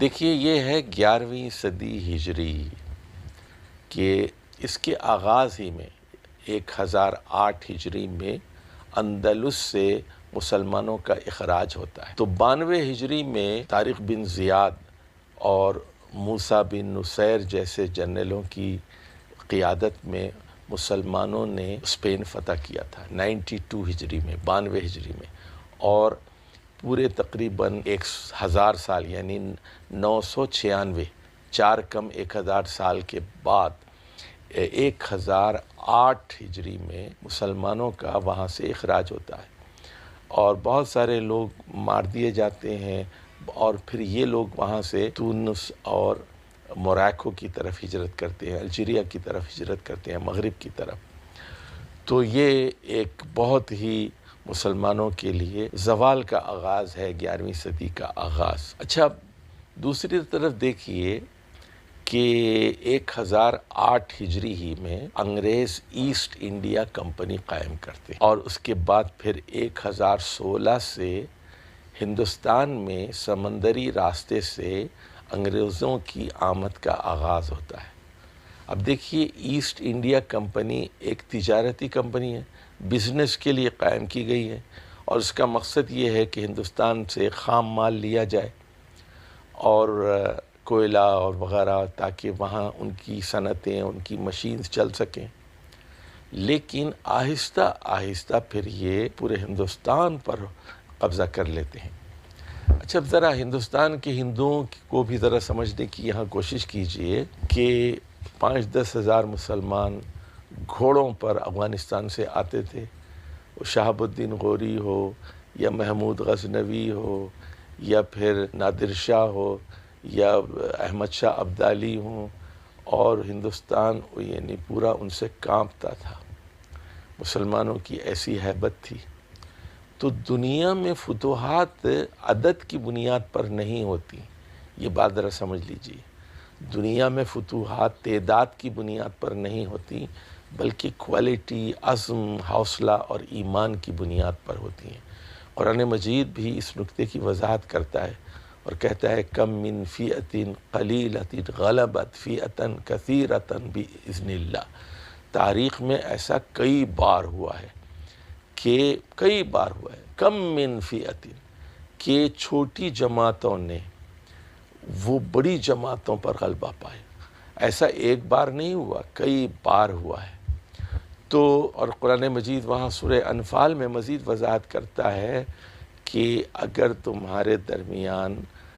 دیکھیے یہ ہے 11ویں صدی ہجری کہ اس کے آغاز ہی میں 1008 ہجری میں اندلس سے مسلمانوں کا اخراج ہوتا ہے۔ تو 92 ہجری میں طارق بن زیاد اور موسیٰ بن نصیر جیسے جنرلوں کی قیادت میں مسلمانوں نے اسپین فتح کیا تھا 92 ہجری میں، 92 ہجری میں، اور پورے تقریباً 1000 سال یعنی 996 4 کم 1000 سال کے بعد 1008 ہجری میں مسلمانوں کا وہاں سے اخراج ہوتا ہے، اور بہت سارے لوگ مار دیے جاتے ہیں، اور پھر یہ لوگ وہاں سے تونس اور موراکو کی طرف ہجرت کرتے ہیں، الجیریا کی طرف ہجرت کرتے ہیں، مغرب کی طرف۔ تو یہ ایک بہت ہی مسلمانوں کے لیے زوال کا آغاز ہے، 11ویں صدی کا آغاز۔ اچھا، دوسری طرف دیکھیے کہ 1008 ہجری ہی میں انگریز ایسٹ انڈیا کمپنی قائم کرتے، اور اس کے بعد پھر 1016 سے ہندوستان میں سمندری راستے سے انگریزوں کی آمد کا آغاز ہوتا ہے۔ اب دیکھیے ایسٹ انڈیا کمپنی ایک تجارتی کمپنی ہے، بزنس کے لیے قائم کی گئی ہے، اور اس کا مقصد یہ ہے کہ ہندوستان سے خام مال لیا جائے اور کوئلہ اور وغیرہ، تاکہ وہاں ان کی صنعتیں، ان کی مشینز چل سکیں۔ لیکن آہستہ آہستہ پھر یہ پورے ہندوستان پر قبضہ کر لیتے ہیں۔ اچھا، ذرا ہندوستان کے ہندوؤں کو بھی ذرا سمجھنے کی یہاں کوشش کیجئے کہ 5-10 ہزار مسلمان گھوڑوں پر افغانستان سے آتے تھے، وہ شہاب الدین غوری ہو یا محمود غزنوی ہو یا پھر نادر شاہ ہو یا احمد شاہ ابدالی ہوں، اور ہندوستان یعنی پورا ان سے کانپتا تھا، مسلمانوں کی ایسی ہیبت تھی۔ تو دنیا میں فتوحات عدد کی بنیاد پر نہیں ہوتی، یہ بات ذرا سمجھ لیجیے۔ دنیا میں فتوحات تعداد کی بنیاد پر نہیں ہوتی، بلکہ کوالٹی، عزم، حوصلہ اور ایمان کی بنیاد پر ہوتی ہیں۔ قرآن مجید بھی اس نکتے کی وضاحت کرتا ہے اور کہتا ہے کم من فئۃ قلیلۃ غلبت فئۃ کثیرۃ بإذن اللہ۔ تاریخ میں ایسا کئی بار ہوا ہے کم من فئۃ، کہ چھوٹی جماعتوں نے وہ بڑی جماعتوں پر غلبہ پایا۔ ایسا ایک بار نہیں ہوا، کئی بار ہوا ہے۔ تو اور قرآن مجید وہاں سورہ انفال میں مزید وضاحت کرتا ہے کہ اگر تمہارے درمیان